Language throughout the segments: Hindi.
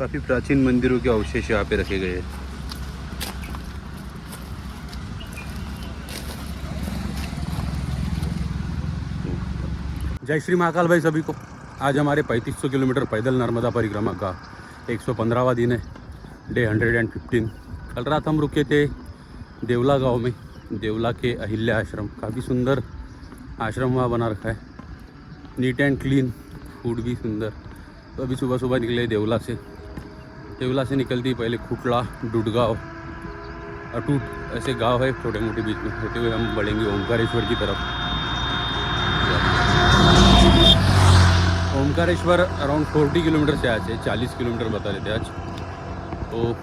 काफ़ी प्राचीन मंदिरों के अवशेष यहाँ पे रखे गए हैं। जय श्री महाकाल भाई सभी को। आज हमारे 3500 किलोमीटर पैदल नर्मदा परिक्रमा का 115वां दिन है, डे 115। कल रात हम रुके थे देवला गांव में, देवला के अहिल्या आश्रम। काफ़ी सुंदर आश्रम वहाँ बना रखा है, नीट एंड क्लीन, फूड भी सुंदर। तो अभी सुबह सुबह निकले देवला से निकलती ही पहले खुटला, डुडगांव, अटूट, ऐसे गांव है छोटे मोटे, बीच में होते हुए हम बढ़ेंगे ओमकारेश्वर की तरफ। ओमकारेश्वर अराउंड 40 किलोमीटर से आज है, 40 किलोमीटर बता रहे थे आज। तो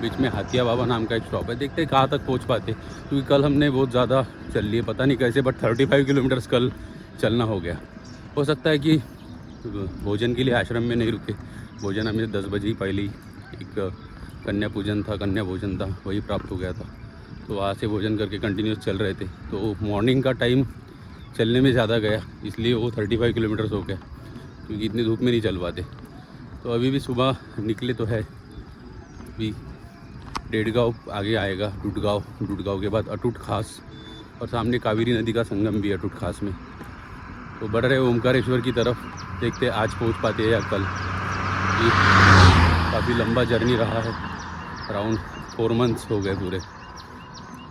बीच में हाथिया बाबा नाम का एक स्टॉप है, देखते हैं कहाँ तक पहुँच पाते, क्योंकि कल हमने बहुत ज़्यादा चल लिए, पता नहीं कैसे, बट 35 किलोमीटर्स कल चलना हो गया। हो सकता है कि भोजन के लिए आश्रम में नहीं रुके, भोजन हमें 10 बजे ही पहले ही एक कन्या पूजन था, कन्या भोजन था, वही प्राप्त हो गया था। तो वहाँ से भोजन करके कंटिन्यूस चल रहे थे। तो मॉर्निंग का टाइम चलने में ज़्यादा गया, इसलिए वो 35 किलोमीटर्स हो गया, क्योंकि इतनी धूप में नहीं चल पाते। तो अभी भी सुबह निकले तो है, अभी डेढ़गांव आगे आएगा, डुडगांव के बाद अटूट खास, और सामने कावेरी नदी का संगम भी है अटूट खास में। तो बढ़ रहे ओमकारेश्वर की तरफ, देखते आज पहुंच पाते हैं या कल। काफ़ी लंबा जर्नी रहा है, अराउंड 4 मंथ्स हो गए पूरे।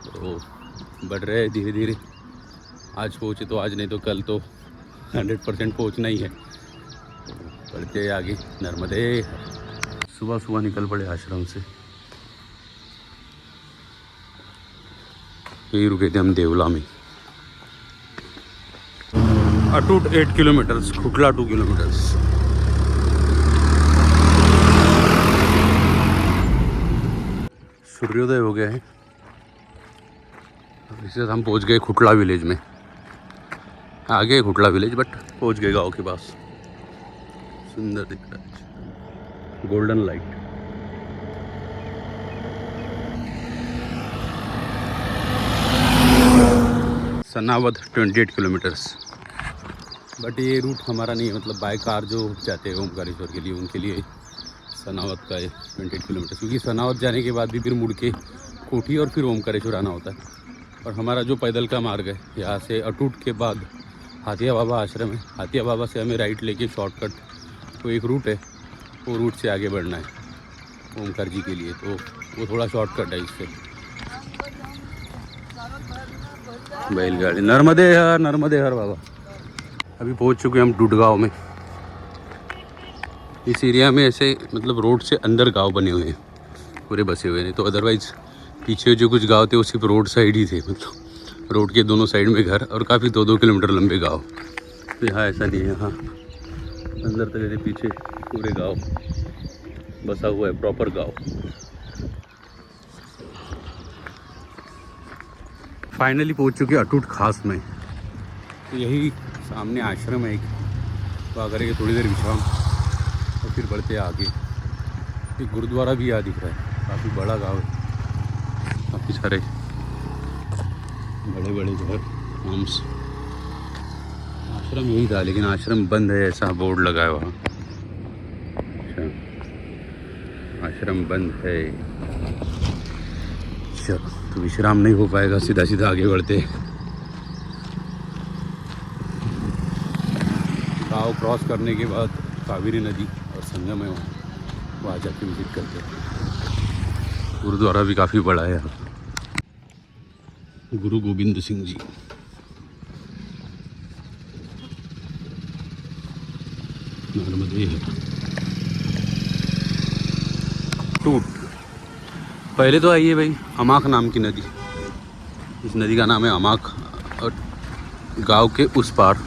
तो बढ़ रहे हैं धीरे धीरे, आज पहुँचे तो आज, नहीं तो कल तो 100% पहुँचना ही है। बढ़ते हैं आगे, नर्मदे। सुबह सुबह निकल पड़े आश्रम से, यही रुके थे हम देवला में। अटूट 8 किलोमीटर्स, खुटला 2 किलोमीटर्स। सूर्योदय हो गया है, इससे हम पहुंच गए खुटला विलेज में। आगे खुटला विलेज, बट पहुंच गए गांव के पास। सुंदर दिख रहा है, golden light. Sanawad 28 kilometres, but ये रूट हमारा नहीं है, मतलब बाय कार जो जाते हैं ओमकारेश्वर के लिए, उनके लिए सनावद का है 28 किलोमीटर। क्योंकि सनावद जाने के बाद भी फिर मुड़ के कोठी और फिर ओमकारेश्वर आना होता है। और हमारा जो पैदल का मार्ग है, यहाँ से अटूट के बाद हाथिया बाबा आश्रम है, हाथिया बाबा से हमें राइट लेके शॉर्टकट, तो एक रूट है, वो रूट से आगे बढ़ना है ओमकार जी के लिए। तो वो थोड़ा शॉर्टकट है इससे। बैलगाड़ी, नर्मदे हर बाबा। अभी पहुंच चुके हैं हम डुडगांव में। इस एरिया में ऐसे मतलब रोड से अंदर गांव बने हुए हैं, पूरे बसे हुए हैं। तो अदरवाइज़ पीछे जो कुछ गांव थे वो सिर्फ रोड साइड ही थे, मतलब रोड के दोनों साइड में घर, और काफ़ी 2-2 किलोमीटर लंबे गाँव। तो यहाँ ऐसा नहीं है, यहाँ अंदर तक ऐसे पीछे पूरे गाँव बसा हुआ है, प्रॉपर गाँव। फाइनली पहुँच चुके अटूट खास में। तो यही सामने आश्रम है एक, वहाँ करेंगे थोड़ी देर विश्राम और फिर बढ़ते हैं आगे। एक गुरुद्वारा भी यहाँ दिख रहा है, काफ़ी बड़ा गांव है, काफ़ी सारे बड़े बड़े घर, होम्स। आश्रम यही था, लेकिन आश्रम बंद है, ऐसा बोर्ड लगा है वहाँ। अच्छा, आश्रम बंद है। चलो, तो विश्राम नहीं हो पाएगा, सीधा सीधा आगे बढ़ते। गाँव क्रॉस करने के बाद कावेरी नदी और संगम है वहाँ जाके विजिट करते हैं। गुरुद्वारा भी काफ़ी बड़ा है यहाँ, गुरु गोविंद सिंह जी। नर्मदे है टूट। पहले तो आइए भाई, अमाक नाम की नदी, इस नदी का नाम है अमाक, और गांव के उस पार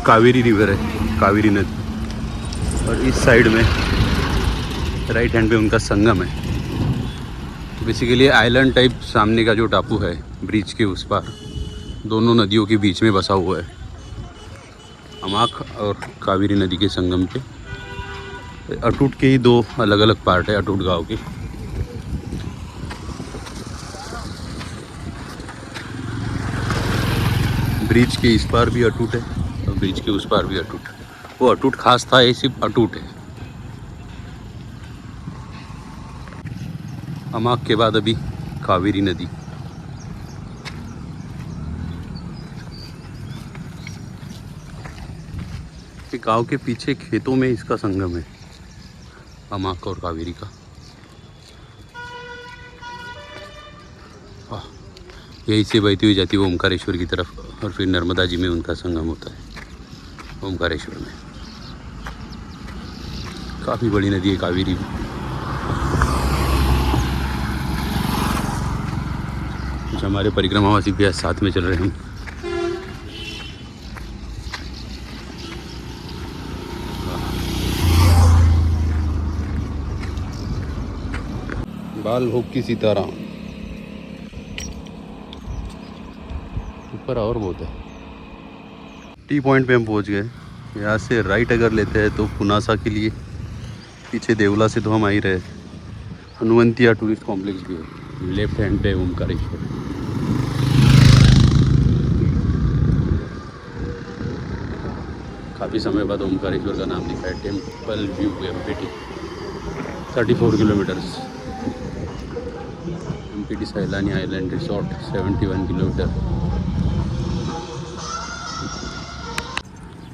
कावेरी रिवर है, कावेरी नदी, और इस साइड में राइट हैंड पे उनका संगम है। बेसिकली आइलैंड टाइप सामने का जो टापू है, ब्रिज के उस पार दोनों नदियों के बीच में बसा हुआ है, अमाक और कावेरी नदी के संगम पे। अटूट के ही 2 अलग अलग पार्ट है अटूट गांव के। ब्रिज के इस पार भी अटूट है और ब्रिज के उस पार भी अटूट है। वो अटूट खास था, ये सिर्फ अटूट है। हमाक के बाद अभी कावेरी नदी। गांव के पीछे खेतों में इसका संगम है, हमाक और कावेरी का। यही से बहती हुई जाती है ओमकारेश्वर की तरफ और फिर नर्मदा जी में उनका संगम होता है ओमकारेश्वर में। काफ़ी बड़ी नदी है कावेरी भी। कुछ हमारे परिक्रमावासी भी साथ में चल रहे हैं। बाल भोग की सीताराम ऊपर और बहुत है। टी पॉइंट पे हम पहुंच गए। यहाँ से राइट अगर लेते हैं तो पुनासा के लिए, पीछे देवला से तो हम आ ही रहे। हनुवंतिया टूरिस्ट कॉम्प्लेक्स भी है, लेफ्ट हैंड पे ओमकारेश्वर। काफ़ी समय बाद ओमकारेश्वर का नाम लिखा है। Temple view empty 34 kilometres. Empty सैलानी आइलैंड रिसोर्ट 71 किलोमीटर।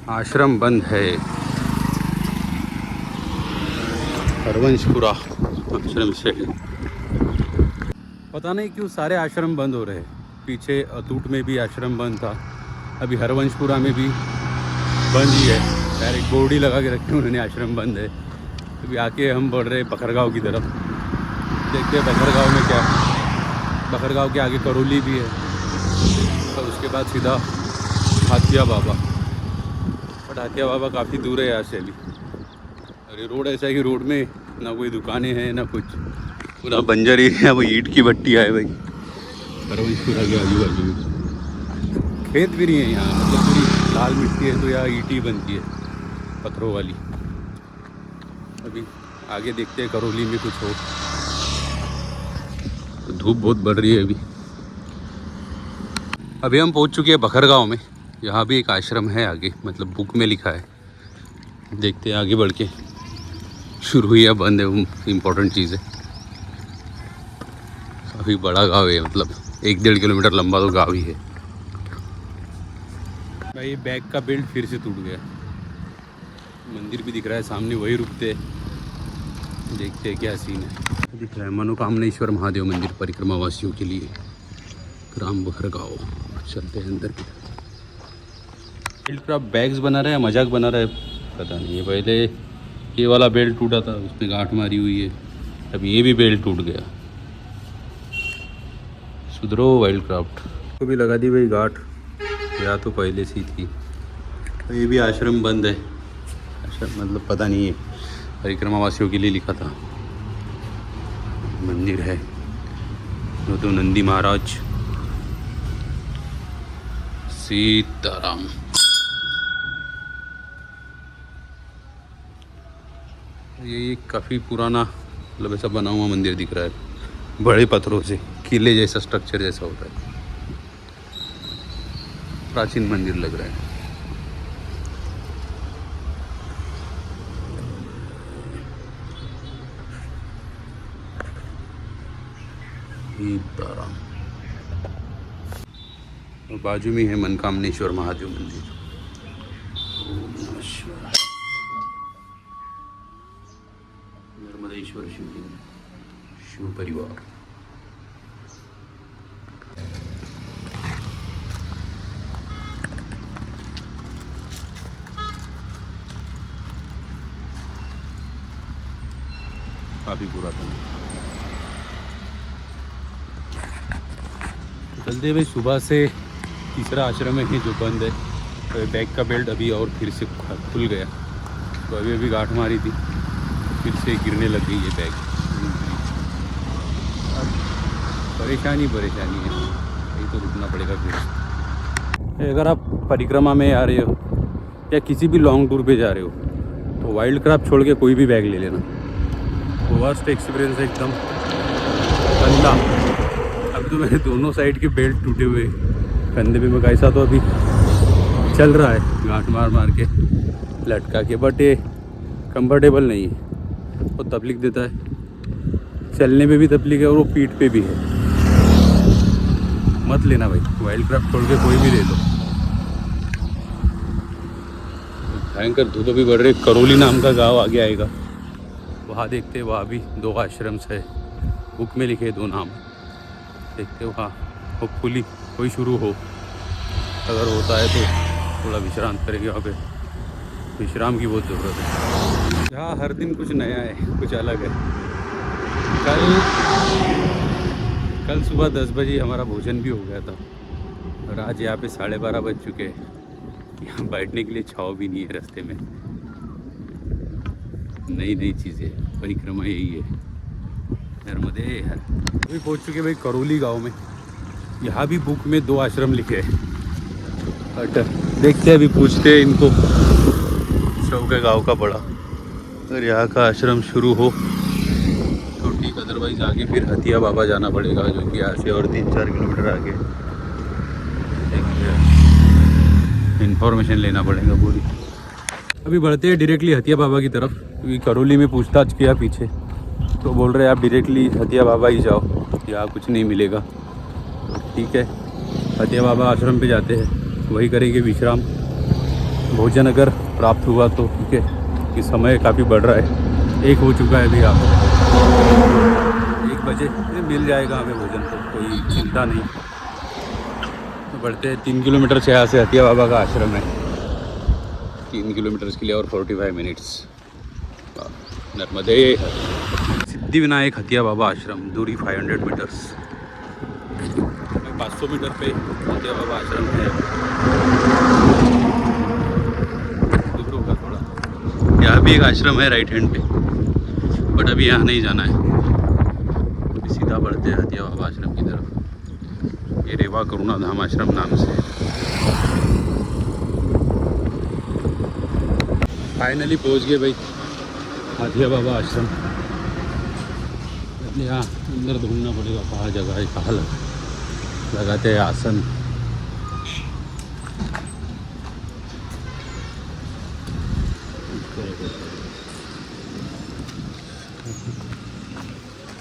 आश्रम बंद है, हरवंशपुरा आश्रम से। पता नहीं क्यों सारे आश्रम बंद हो रहे हैं। पीछे अतूट में भी आश्रम बंद था, अभी हरवंशपुरा में भी बंद ही है। डायरेक्ट बोर्ड ही लगा के रखे उन्होंने, आश्रम बंद है। अभी आके हम बढ़ रहे बखरगांव की तरफ। देखते हैं बखरगांव में क्या। बखरगांव के आगे करौली भी है और उसके बाद सीधा हाथिया बाबा। बट हाथिया बाबा काफ़ी दूर है यहाँ से अभी। अरे रोड ऐसा है कि रोड में ना कोई दुकानें हैं ना कुछ, पूरा बंजर एरिया। वो ईंट की भट्टी है भाई। हरवंशपुरा के आजू बाजू में खेत भी नहीं है यहाँ, मतलब पूरी लाल मिट्टी है। तो यहाँ ईंट ही बनती है पत्थरों वाली। अभी आगे देखते हैं करौली में कुछ हो। तो धूप बहुत बढ़ रही है अभी हम पहुंच चुके हैं बखरगांव में। यहाँ भी एक आश्रम है आगे, मतलब बुक में लिखा है। देखते हैं आगे बढ़ के शुरू हुई या बंद है, वो इम्पोर्टेंट चीज़ है। काफ़ी बड़ा गांव है, मतलब 1-1.5 किलोमीटर लंबा तो गांव ही है भाई। बैग का बेल्ट फिर से टूट गया। मंदिर भी दिख रहा है सामने, वही रुकते देखते हैं क्या सीन है। दिख रहा है मनोकामनेश्वर महादेव मंदिर परिक्रमा वासियों के लिए, ग्राम बखरगांव। चलते हैं अंदर की तरफ। बेल्ट पर बैग्स बना रहे हैं, मजाक बना रहा है पता नहीं। ये पहले ये वाला बेल्ट टूटा था, उस पर गांठ मारी हुई है। अब ये भी बेल्ट टूट गया। सुधरो वाइल्ड क्राफ्ट को भी लगा दी भाई गांठ, या तो पहले से ही थी। तो ये भी आश्रम बंद है। आश्रम मतलब पता नहीं है, परिक्रमा वासियों के लिए लिखा था। मंदिर है वो तो नंदी महाराज सीताराम। ये काफ़ी पुराना मतलब ऐसा बना हुआ मंदिर दिख रहा है, बड़े पत्थरों से, किले जैसा स्ट्रक्चर जैसा होता है। प्राचीन मंदिर लग रहा है। सीताराम। और बाजू में है मनकामनेश्वर महादेव मंदिर। नर्मदेश्वर शिव परिवार। काफी पुरातन है। चलते भाई, सुबह से तीसरा आश्रम है जो बंद है। तो बैग का बेल्ट अभी और फिर से खुल गया। तो अभी गांठ मारी थी, फिर से गिरने लग गई ये बैग। परेशानी है, यही तो रुकना पड़ेगा फिर। अगर आप परिक्रमा में आ रहे हो या किसी भी लॉन्ग टूर पे जा रहे हो तो वाइल्ड क्राफ्ट छोड़ के कोई भी बैग ले लेना। वर्स्ट एक्सपीरियंस है एकदम गंदा। अब तो मेरे दोनों साइड के बेल्ट टूटे हुए, कंधे पे मैं कैसा तो अभी चल रहा है गांठ मार के लटका के। बट ये कंफर्टेबल नहीं है, वो तकलीफ देता है। चलने में भी तकलीफ है और वो पीठ पे भी है। मत लेना भाई, वाइल्ड क्राफ्ट छोड़ के कोई भी ले लो। भयंकर धूप भी बढ़ रही। करौली नाम का गांव आगे आएगा, वहाँ देखते हैं। वहाँ भी 2 आश्रम है, बुक में लिखे 2 नाम। देखते वहाँ होपफुली कोई शुरू हो। अगर होता है तो थोड़ा विश्राम करेंगे। वहाँ पे विश्राम की बहुत ज़रूरत है। यहाँ हर दिन कुछ नया है, कुछ अलग है। कल सुबह 10 बजे हमारा भोजन भी हो गया था और आज यहाँ पे 12:30 बज चुके हैं। यहाँ बैठने के लिए छाव भी नहीं है रास्ते में। नई नई चीज़ें, परिक्रमा यही है। नर्मदे हर अभी पहुँच चुके भाई करौली गांव में। यहाँ भी बुक में 2 आश्रम लिखे हैं, बट देखते हैं, अभी पूछते हैं इनको। चौके गांव का बड़ा, अगर यहाँ का आश्रम शुरू हो तो ठीक, अदरवाइज आगे फिर हथिया बाबा जाना पड़ेगा, जो कि यहाँ से और 3-4 किलोमीटर आगे। देखते हैं, इन्फॉर्मेशन लेना पड़ेगा पूरी। अभी बढ़ते हैं डायरेक्टली हथिया बाबा की तरफ, क्योंकि करौली में पूछताछ किया पीछे तो बोल रहे हैं आप डायरेक्टली हथिया बाबा ही जाओ, यहाँ कुछ नहीं मिलेगा। ठीक है, हथिया बाबा आश्रम पे जाते हैं, वही करेंगे विश्राम। भोजन अगर प्राप्त हुआ तो ठीक है, कि समय काफ़ी बढ़ रहा है। 1 हो चुका है अभी, आप 1 बजे मिल जाएगा हमें भोजन, तो कोई चिंता नहीं। तो बढ़ते हैं। 3 किलोमीटर से यहाँ से हथिया बाबा का आश्रम है। 3 किलोमीटर के लिए और 45 मिनट्स। नर्मदे सिद्धिविनायक हथिया बाबा आश्रम, दूरी 500 मीटर्स। 500 मीटर पे हथिया बाबा आश्रम है। दूर होगा थोड़ा। यहाँ भी एक आश्रम है राइट हैंड पे, बट अभी यहाँ नहीं जाना है। अभी सीधा बढ़ते हैं हथिया बाबा आश्रम की तरफ। ये रेवा करुणा धाम आश्रम नाम से। फाइनली पहुँच गए भाई हथिया बाबा आश्रम। यहाँ अंदर ढूंढना पड़ेगा कहाँ जगह है, कहाँ लगाते हैं आसन।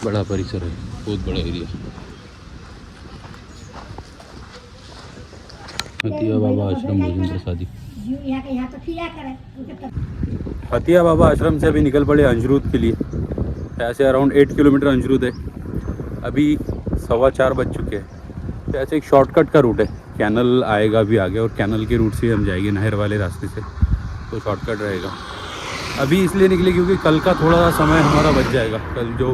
बड़ा परिसर है, बहुत बड़ा एरिया। हथिया बाबा आश्रम भोजन प्रसादी। हथिया बाबा आश्रम से अभी निकल पड़े अंजरूद के लिए। यहाँ से अराउंड 8 किलोमीटर अंजरूद है। अभी 4:15 बज चुके हैं। तो ऐसे एक शॉर्टकट का रूट है, कैनल आएगा भी आगे, और कैनल के रूट से हम जाएंगे नहर वाले रास्ते से, तो शॉर्टकट रहेगा। अभी इसलिए निकले क्योंकि कल का थोड़ा सा समय हमारा बच जाएगा। कल जो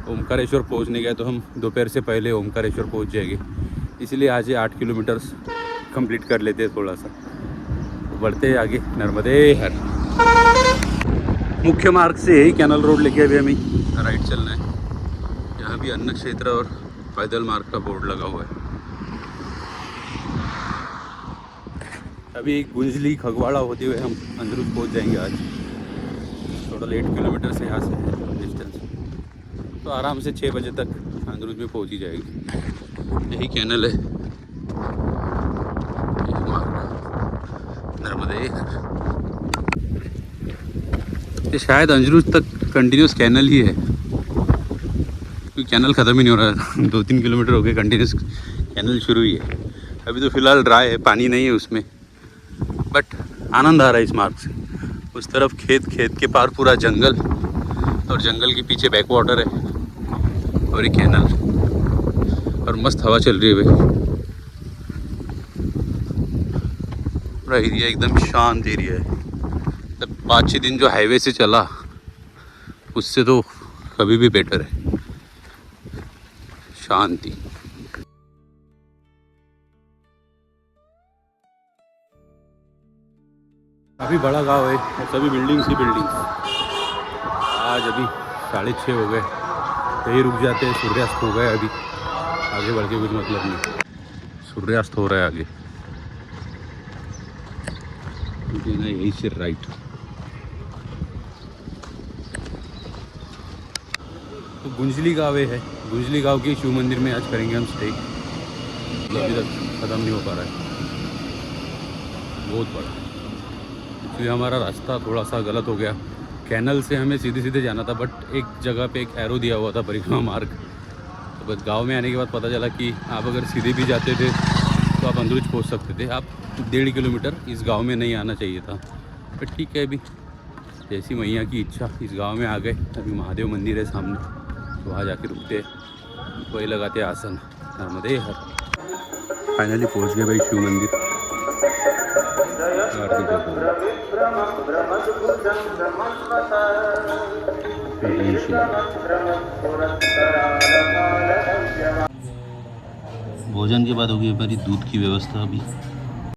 ओमकारेश्वर पहुंचने गए तो हम दोपहर से पहले ओमकारेश्वर पहुंच जाएंगे, इसलिए आज ये 8 किलोमीटर कंप्लीट कर लेते हैं थोड़ा सा। बढ़ते हैं आगे। नर्मदे हर मुख्य मार्ग से ही कैनल रोड लेके अभी हमें राइट चलना है। यहाँ भी अन्न क्षेत्र और पैदल मार्ग का बोर्ड लगा हुआ है। अभी एक गुंजली खगवाड़ा होते हुए हम अंजरूद पहुँच जाएंगे आज। टोटल 8 किलोमीटर से यहाँ से है डिस्टेंस, तो आराम से 6 बजे तक अंजरूद में पहुँच ही जाएगी। यही कैनल है, नर्मदे। ये शायद अंजरूद तक कंटिन्यूस कैनल ही है, क्योंकि कैनल ख़त्म ही नहीं हो रहा है। 2-3 किलोमीटर हो गए कंटिन्यूस कैनल शुरू ही है। अभी तो फ़िलहाल ड्राई है, पानी नहीं है उसमें, बट आनंद आ रहा है इस मार्ग से। उस तरफ खेत, खेत के पार पूरा जंगल, और जंगल के पीछे बैक वाटर है और एक कैनल, और मस्त हवा चल रही है भाई। पूरा एरिया एकदम शांत एरिया है। तब 5-6 दिन जो हाईवे से चला उससे तो कभी भी बेटर है। शांति। काफ़ी बड़ा गांव है, सभी बिल्डिंग्स ही बिल्डिंग्स। आज अभी 6:30 हो गए, यही रुक जाते हैं। सूर्यास्त हो गए, अभी आगे बढ़ के कुछ मतलब नहीं। सूर्यास्त हो रहा है आगे, ना यही से राइट। तो गुंजली गाँव है, गुंजली गाँव के शिव मंदिर में आज करेंगे हम स्टे। अभी तक ख़त्म नहीं हो पा रहा है, बहुत बड़ा। क्योंकि हमारा रास्ता थोड़ा सा गलत हो गया। कैनल से हमें सीधे सीधे जाना था, बट एक जगह पे एक एरो दिया हुआ था परिक्रमा मार्ग। तो बस गांव में आने के बाद पता चला कि आप अगर सीधे भी जाते थे तो आप अंदरूज पहुंच सकते थे, आप 1.5 किलोमीटर इस गांव में नहीं आना चाहिए था। पर ठीक है, अभी जैसी मैया की इच्छा इस गांव में आ गए। अभी महादेव मंदिर है सामने, तो वहाँ जाके रुकते, वही लगाते आसन। नर्मदे हर। फाइनली पहुँच गए भाई शिव मंदिर। आरती करते हैं। भोजन के बाद होगी हमारी दूध की व्यवस्था। अभी